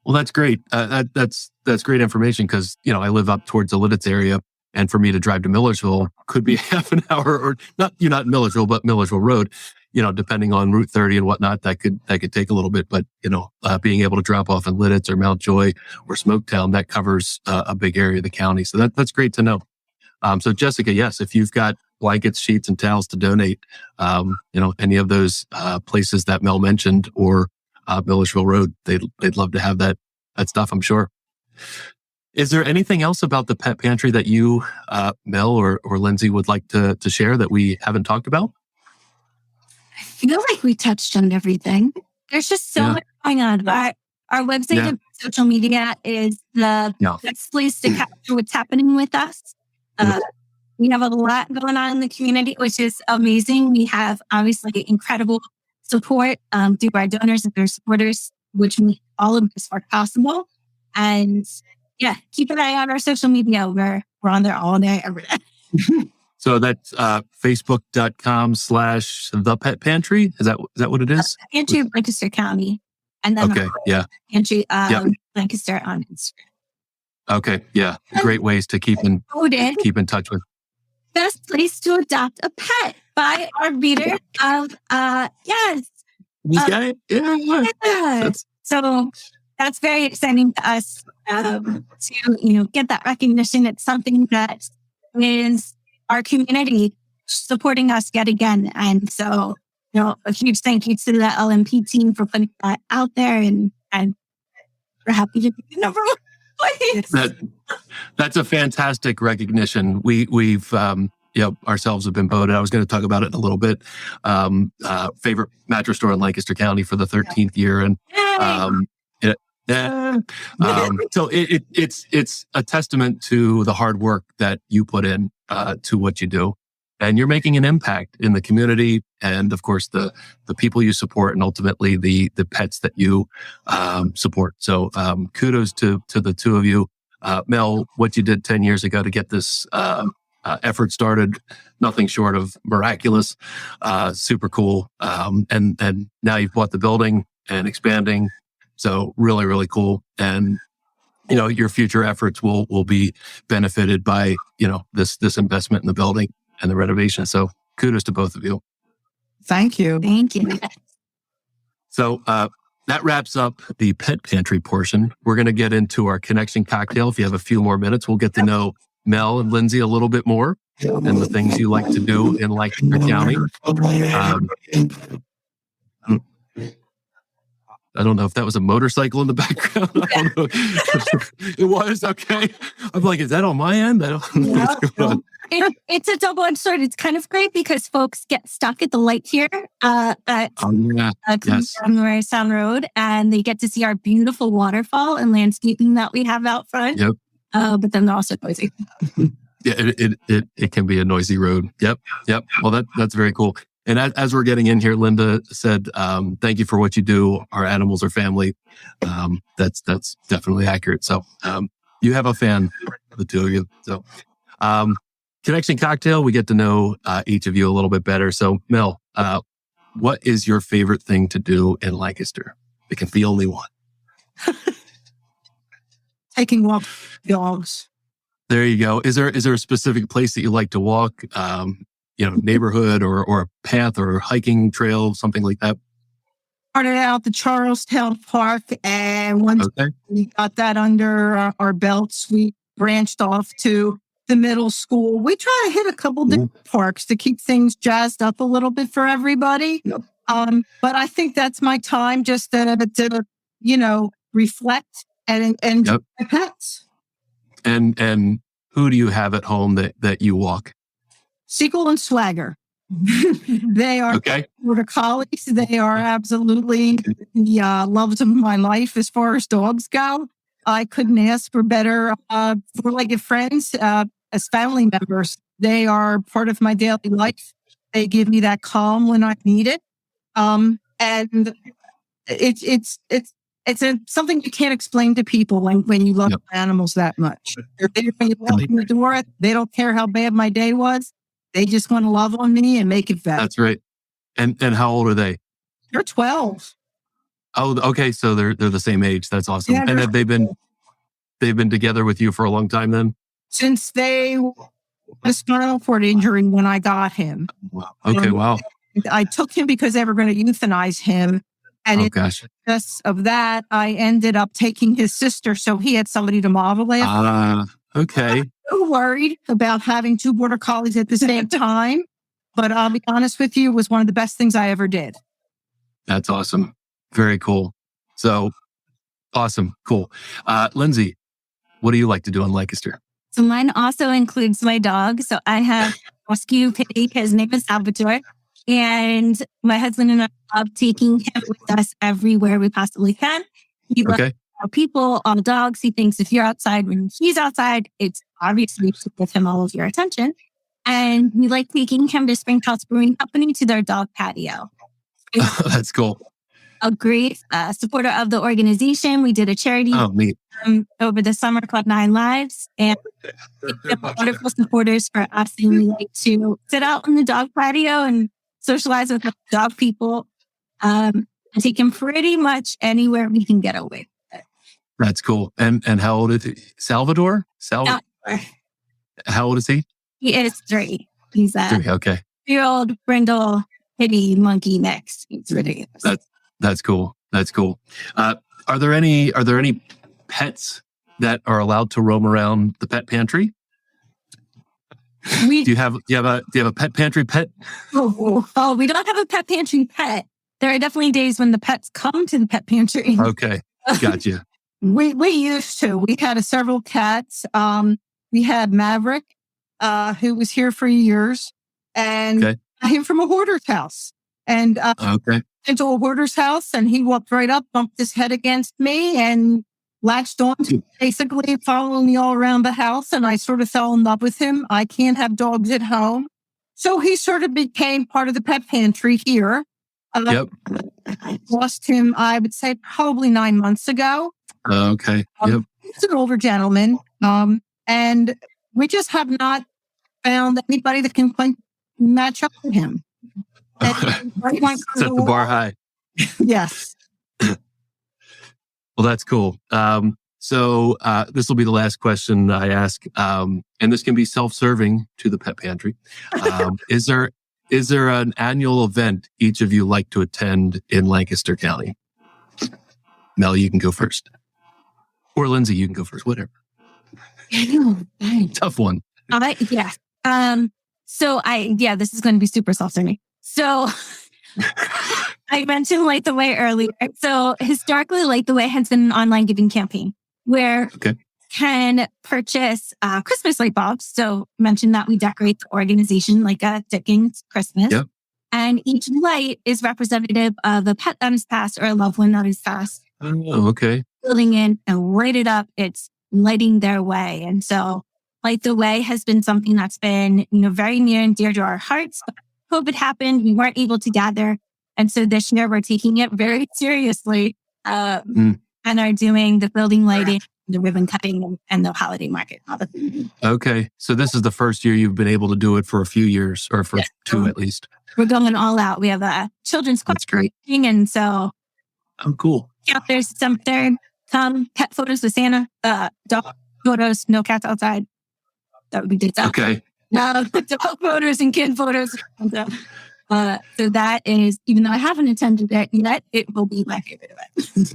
Speaker 1: Well, that's great. That's great information because I live up towards the Lidditz area, and for me to drive to Millersville could be half an hour, or not. You're not in Millersville, but Millersville Road. Depending on Route 30 and whatnot, that could take a little bit. But being able to drop off in Lidditz or Mountjoy or Smoketown, that covers a big area of the county. So that's great to know. So Jessica, yes, if you've got blankets, sheets, and towels to donate, any of those places that Mel mentioned or Millersville Road, they'd love to have that stuff, I'm sure. Is there anything else about the Pet Pantry that you, Mel or Lindsay, would like to share that we haven't talked about?
Speaker 3: I feel like we touched on everything. There's just so much going on. Our website and social media is the best place to capture what's happening with us. We have a lot going on in the community, which is amazing. We have obviously incredible support through our donors and their supporters, which make all of this work possible. And keep an eye on our social media. We're on there all day, every day.
Speaker 1: So that's facebook.com/the Pet Pantry. Is that what it is?
Speaker 3: Pantry of Lancaster County. And then Pantry Lancaster on Instagram.
Speaker 1: Okay. Yeah. Great ways to keep in touch with.
Speaker 3: Best place to adopt a pet by our reader of So that's very exciting to us to get that recognition. It's something that is our community supporting us yet again. And so, a huge thank you to the LMP team for putting that out there, and we're happy to be number one place.
Speaker 1: That's a fantastic recognition. We've Yep, ourselves have been voted. I was going to talk about it in a little bit. Favorite mattress store in Lancaster County for the 13th year, and it, eh, so it's a testament to the hard work that you put in to what you do, and you're making an impact in the community, and of course the people you support, and ultimately the pets that you support. So kudos to the two of you. Mel, what you did 10 years ago to get this effort started, nothing short of miraculous, super cool. And now you've bought the building and expanding. So really, really cool. And, your future efforts will be benefited by, this investment in the building and the renovation. So kudos to both of you.
Speaker 2: Thank you.
Speaker 3: Thank you.
Speaker 1: So, that wraps up the Pet Pantry portion. We're going to get into our connection cocktail. If you have a few more minutes, we'll get to know Mel and Lindsay a little bit more and the things you like to do in Lancaster County. I don't know if that was a motorcycle in the background. I don't know. It was, okay. I'm like, is that on my end? I don't know what's going on.
Speaker 3: It's a double-edged sword. It's kind of great because folks get stuck at the light here at Sound Road, and they get to see our beautiful waterfall and landscaping that we have out front.
Speaker 1: Yep.
Speaker 3: But then they're also noisy.
Speaker 1: Yeah, it can be a noisy road. Yep. Well, that's very cool. And as we're getting in here, Linda said, thank you for what you do. Our animals are family. That's definitely accurate. So you have a fan, the two of you. So connection cocktail, we get to know each of you a little bit better. So Mel, what is your favorite thing to do in Lancaster? It can be only one.
Speaker 2: Taking walks with dogs.
Speaker 1: There you go. Is there a specific place that you like to walk? Neighborhood or a path or hiking trail, something like that?
Speaker 2: Started out the Charlestown Park, and once we got that under our belts, we branched off to the middle school. We try to hit a couple different parks to keep things jazzed up a little bit for everybody. Yep. But I think that's my time just to reflect and enjoy my pets.
Speaker 1: And who do you have at home that you walk?
Speaker 2: Sequel and Swagger. They are border collies. They are absolutely the loves of my life as far as dogs go. I couldn't ask for better four-legged friends as family members. They are part of my daily life. They give me that calm when I need it. And it's something you can't explain to people when you love animals that much. They're there when you walk in the door. They don't care how bad my day was. They just want to love on me and make it better.
Speaker 1: That's right. And how old are they?
Speaker 2: They're 12.
Speaker 1: Oh, okay. So they're the same age. That's awesome. Yeah, and have they've been together with you for a long time then?
Speaker 2: Since they had a spinal cord injury when I got him.
Speaker 1: Wow. Okay. Wow.
Speaker 2: I took him because they were going to euthanize him. And because of that, I ended up taking his sister. So he had somebody to model after.
Speaker 1: Okay.
Speaker 2: I'm so worried about having two border collies at the same time. But I'll be honest with you, it was one of the best things I ever did.
Speaker 1: That's awesome. Very cool. So awesome. Cool. Lindsay, what do you like to do in Lancaster?
Speaker 3: So mine also includes my dog. So I have rescue pig. His name is Salvatore. And my husband and I love taking him with us everywhere we possibly can. He loves people, all the dogs. He thinks if you're outside when he's outside, it's obviously to give him all of your attention. And we like taking him to Springhouse Brewing Company to their dog patio.
Speaker 1: That's cool.
Speaker 3: A great supporter of the organization. We did a charity over the summer called 9 Lives. And they're wonderful supporters for us. And we like to sit out on the dog patio and socialize with the dog people. And take him pretty much anywhere we can get away.
Speaker 1: That's cool. And how old is he? Salvador? How old is he?
Speaker 3: He is 3. He's a
Speaker 1: 3, okay.
Speaker 3: 3-year-old brindle kitty monkey mix. It's ridiculous.
Speaker 1: That's cool. That's cool. Are there any pets that are allowed to roam around the pet pantry? Do you have a pet pantry pet?
Speaker 3: Oh, we don't have a pet pantry pet. There are definitely days when the pets come to the pet pantry.
Speaker 1: Okay, gotcha.
Speaker 2: We used to. We had several cats. We had Maverick. who was here for years, and
Speaker 1: Okay.
Speaker 2: got him from a hoarder's house. And
Speaker 1: Okay.
Speaker 2: into a hoarder's house, and he walked right up, bumped his head against me, and latched on to basically following me all around the house. And I sort of fell in love with him. I can't have dogs at home. So he sort of became part of the Pet Pantry here.
Speaker 1: Yep.
Speaker 2: I lost him, I would say, probably 9 months ago.
Speaker 1: Okay. Yep.
Speaker 2: He's an older gentleman. And we just have not found anybody that can quite match up with him.
Speaker 1: Set the bar high.
Speaker 2: Yes.
Speaker 1: Well, that's cool. So this will be the last question I ask, and this can be self-serving to the Pet Pantry. Is there an annual event each of you like to attend in Lancaster County? Mel, you can go first, or Lindsay, you can go first. Whatever. Tough one.
Speaker 3: Yeah. This is going to be super self-serving. So I mentioned Light the Way earlier. So historically, Light the Way has been an online giving campaign where you can purchase Christmas light bulbs. So mentioned that we decorate the organization like a Dickens Christmas.
Speaker 1: Yep.
Speaker 3: And each light is representative of a pet that has passed or a loved one that has passed.
Speaker 1: Oh, okay.
Speaker 3: Building in and light it up. It's lighting their way. And so Light the Way has been something that's been, very near and dear to our hearts. COVID happened. We weren't able to gather. And so this year we're taking it very seriously and are doing the building lighting, the ribbon cutting, and the holiday market.
Speaker 1: Okay. So this is the first year you've been able to do it for a few years, or for 2 at least.
Speaker 3: We're going all out. We have a children's club.
Speaker 1: That's great.
Speaker 3: And so
Speaker 1: Cool.
Speaker 3: there's some pet photos with Santa, dog photos, no cats outside. That would be good.
Speaker 1: Okay.
Speaker 3: Dog photos and kid photos. So that is, even though I haven't attended it yet, it will be my favorite event.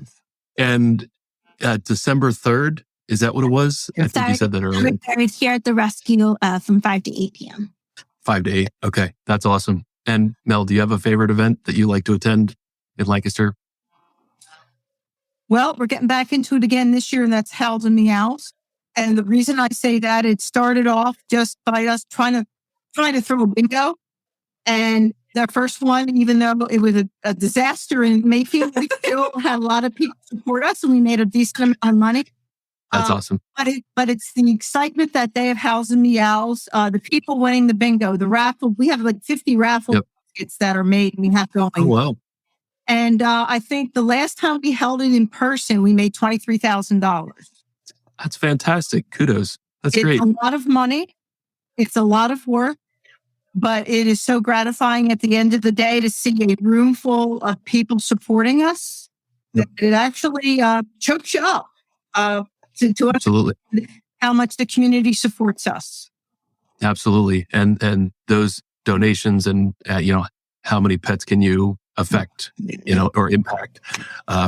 Speaker 1: And December 3rd, is that what it was? I think you said that earlier.
Speaker 3: We're here at the rescue from 5 to 8 p.m.
Speaker 1: 5 to 8. Okay. That's awesome. And Mel, do you have a favorite event that you like to attend in Lancaster?
Speaker 2: Well, we're getting back into it again this year, and that's Howls and Meows. And the reason I say that, it started off just by us trying to throw a bingo. And that first one, even though it was a disaster in Mayfield, we still had a lot of people support us, and we made a decent amount of money.
Speaker 1: That's awesome.
Speaker 2: But it's the excitement that they have Howls and Meows, the people winning the bingo, the raffle. We have like 50 raffle tickets that are made, and we have going.
Speaker 1: Oh, wow.
Speaker 2: And I think the last time we held it in person, we made $23,000.
Speaker 1: That's fantastic. Kudos. That's great.
Speaker 2: It's a lot of money. It's a lot of work, but it is so gratifying at the end of the day to see a room full of people supporting us. That it actually chokes you up to
Speaker 1: Absolutely.
Speaker 2: how much the community supports us.
Speaker 1: Absolutely. And those donations and, how many pets can you affect, or impact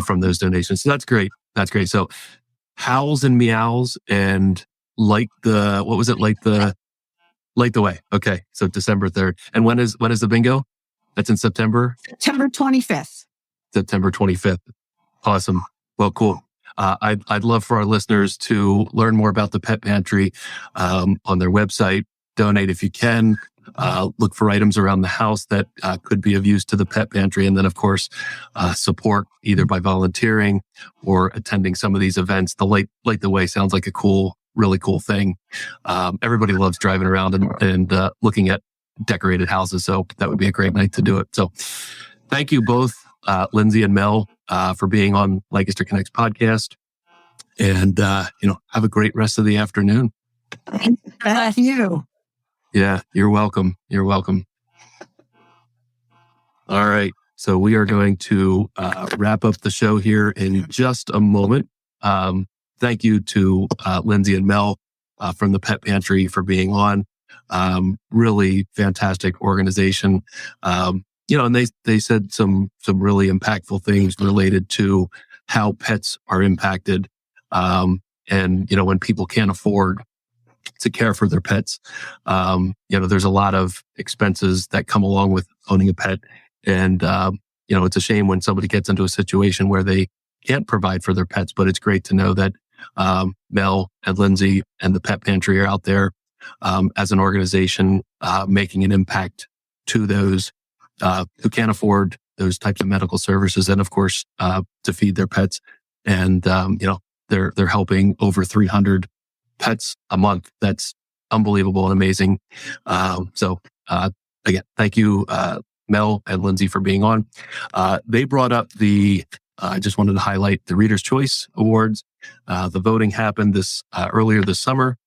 Speaker 1: from those donations. So that's great. That's great. So Howls and Meows and Light the Way. Okay. So December 3rd. And when is the bingo? That's in September?
Speaker 2: September 25th.
Speaker 1: September 25th. Awesome. Well, cool. I'd love for our listeners to learn more about the Pet Pantry on their website. Donate if you can. Look for items around the house that could be of use to the Pet Pantry. And then, of course, support either by volunteering or attending some of these events. The Light the Way sounds like a really cool thing. Everybody loves driving around and looking at decorated houses. So that would be a great night to do it. So thank you both, Lindsay and Mel, for being on Lancaster Connects podcast. And, have a great rest of the afternoon.
Speaker 2: Thank you.
Speaker 1: Yeah, you're welcome. You're welcome. All right. So we are going to wrap up the show here in just a moment. Thank you to Lindsay and Mel from the Pet Pantry for being on. Really fantastic organization. And they said some really impactful things related to how pets are impacted. And, when people can't afford to care for their pets, there's a lot of expenses that come along with owning a pet. And, it's a shame when somebody gets into a situation where they can't provide for their pets, but it's great to know that Mel and Lindsay and the Pet Pantry are out there as an organization, making an impact to those who can't afford those types of medical services, and of course, to feed their pets. And they're helping over 300 pets a month. That's unbelievable and amazing. Again, thank you, Mel and Lindsay, for being on. They brought up I just wanted to highlight the Reader's Choice Awards. The voting happened earlier this summer.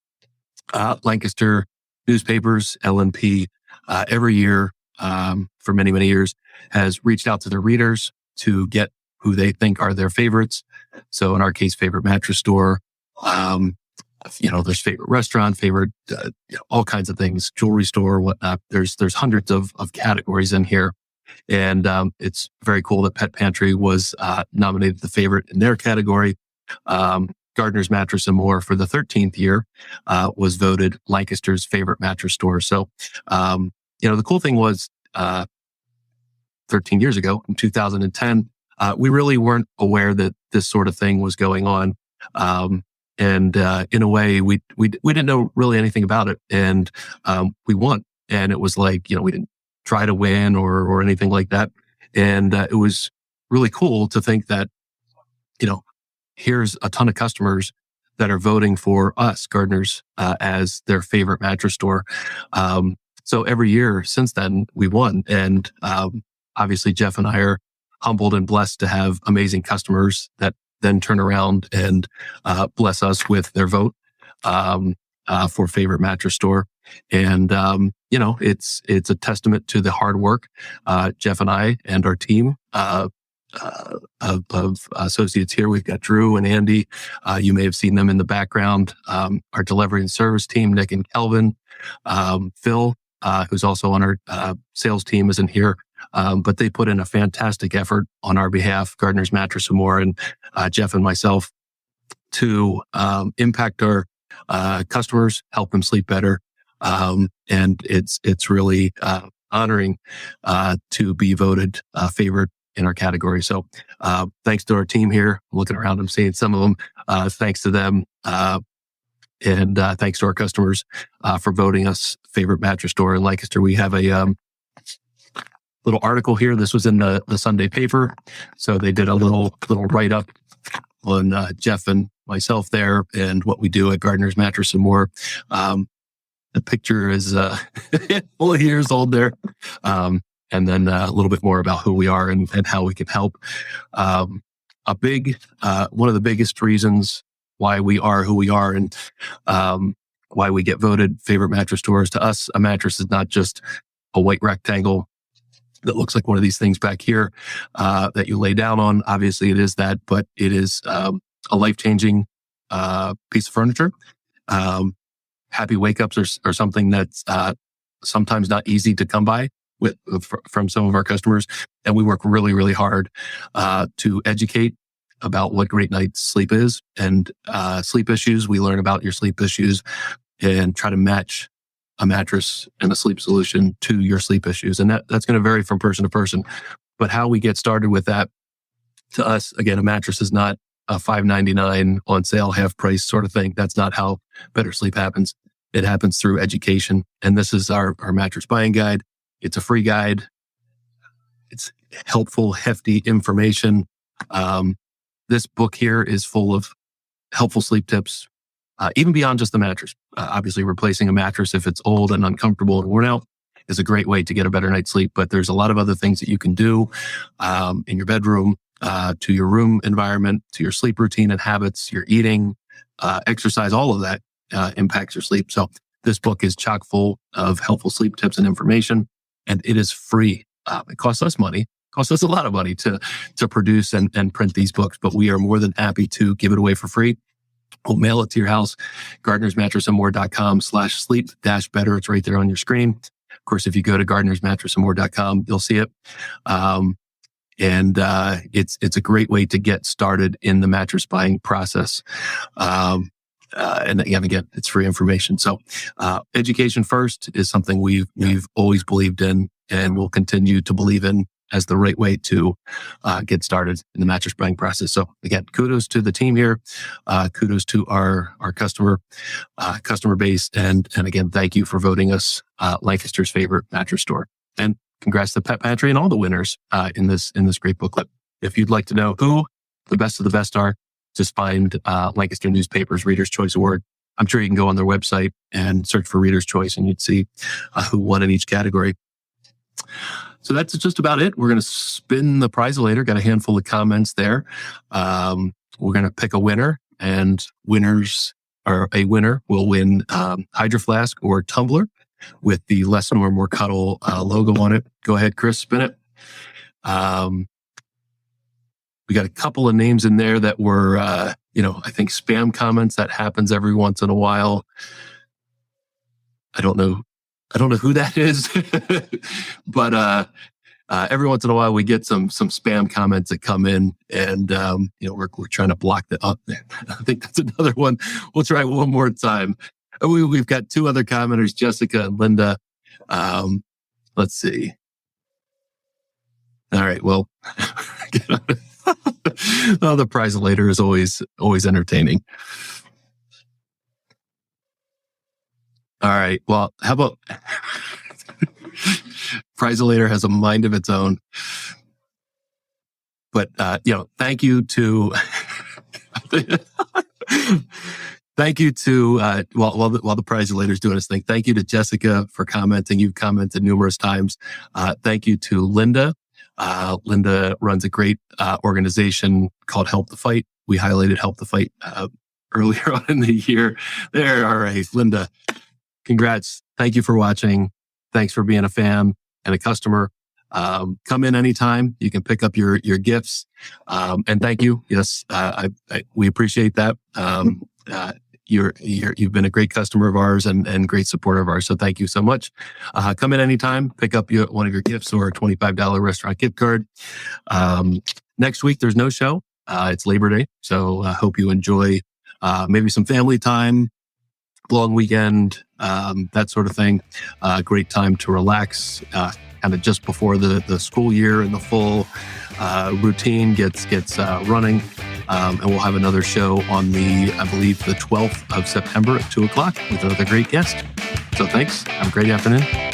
Speaker 1: Lancaster newspapers, LNP, every year for many, many years has reached out to their readers to get who they think are their favorites. So in our case, favorite mattress store, there's favorite restaurant, favorite, all kinds of things, jewelry store, whatnot. There's hundreds of categories in here. And it's very cool that Pet Pantry was nominated the favorite in their category. Gardner's Mattress and More for the 13th year was voted Lancaster's favorite mattress store. So, the cool thing was 13 years ago in 2010, we really weren't aware that this sort of thing was going on. And in a way, we didn't know really anything about it. And we won. And it was like, we didn't try to win or anything like that. And it was really cool to think that, here's a ton of customers that are voting for us, Gardner's, as their favorite mattress store. So every year since then, we won. And obviously, Jeff and I are humbled and blessed to have amazing customers that then turn around and bless us with their vote for favorite mattress store. And, it's a testament to the hard work Jeff and I and our team of associates here. We've got Drew and Andy. You may have seen them in the background. Our delivery and service team, Nick and Kelvin. Phil, who's also on our sales team, isn't here. But they put in a fantastic effort on our behalf, Gardner's Mattress and More, and Jeff and myself, to impact our customers, help them sleep better. And it's really honoring to be voted favorite in our category. So thanks to our team here. I'm looking around, I'm seeing some of them. Thanks to them. And thanks to our customers for voting us favorite mattress store in Lancaster. We have a little article here. This was in the Sunday paper. So they did a little write-up on Jeff and myself there and what we do at Gardner's Mattress and More. The picture is full of years old there. And then a little bit more about who we are and how we can help. One of the biggest reasons why we are who we are and why we get voted favorite mattress stores. To us, a mattress is not just a white rectangle that looks like one of these things back here that you lay down on. Obviously, it is that, but it is a life-changing piece of furniture. Happy wake-ups are something that's sometimes not easy to come by from some of our customers. And we work really, really hard to educate about what great night's sleep is and sleep issues. We learn about your sleep issues and try to match a mattress and a sleep solution to your sleep issues. And that's going to vary from person to person. But how we get started with that, to us, again, a mattress is not a $5.99 on sale, half price sort of thing. That's not how better sleep happens. It happens through education. And this is our mattress buying guide. It's a free guide. It's helpful, hefty information. This book here is full of helpful sleep tips, even beyond just the mattress. Obviously, replacing a mattress if it's old and uncomfortable and worn out is a great way to get a better night's sleep. But there's a lot of other things that you can do in your bedroom, to your room environment, to your sleep routine and habits, your eating, exercise, all of that impacts your sleep. So this book is chock full of helpful sleep tips and information, and it is free. It costs us money. It costs us a lot of money to produce and print these books, but we are more than happy to give it away for free. We'll mail it to your house, gardnersmattressandmore.com/sleep-better. It's right there on your screen. Of course, if you go to gardnersmattressandmore.com, you'll see it. And it's a great way to get started in the mattress buying process. And again, it's free information. So, education first is something we've always believed in and will continue to believe in as the right way to get started in the mattress buying process. So again, kudos to the team here. Kudos to our customer base. And again, thank you for voting us Lancaster's favorite mattress store. And congrats to Pet Pantry and all the winners in this great booklet. If you'd like to know who the best of the best are, just find Lancaster Newspaper's Reader's Choice Award. I'm sure you can go on their website and search for Reader's Choice and you'd see who won in each category. So that's just about it. We're going to spin the prizelator. Got a handful of comments there. We're going to pick a winner, and a winner will win Hydro Flask or tumbler with the Less More More Cuddle logo on it. Go ahead, Chris, spin it. We got a couple of names in there that were, I think spam comments. That happens every once in a while. I don't know who that is, but every once in a while we get some spam comments that come in, and we're trying to block that up. I think that's another one. We'll try one more time. We've got two other commenters, Jessica and Linda. Let's see. All right. Well, the prizelator is always entertaining. All right. Well, how about prizelator has a mind of its own. But thank you to while the prizelator's doing his thing, thank you to Jessica for commenting. You've commented numerous times. Thank you to Linda. Linda runs a great organization called Help the Fight. We highlighted Help the Fight earlier on in the year. There, all right, Linda. Congrats. Thank you for watching. Thanks for being a fan and a customer. Come in anytime. You can pick up your gifts. And thank you. Yes, we appreciate that. You've been a great customer of ours and great supporter of ours. So thank you so much. Come in anytime, pick up one of your gifts or a $25 restaurant gift card. Next week, there's no show. It's Labor Day. So I hope you enjoy maybe some family time, long weekend, that sort of thing. Great time to relax, kind of just before the school year and the full routine gets running. And we'll have another show on I believe the 12th of September at 2:00 with another great guest. So thanks. Have a great afternoon.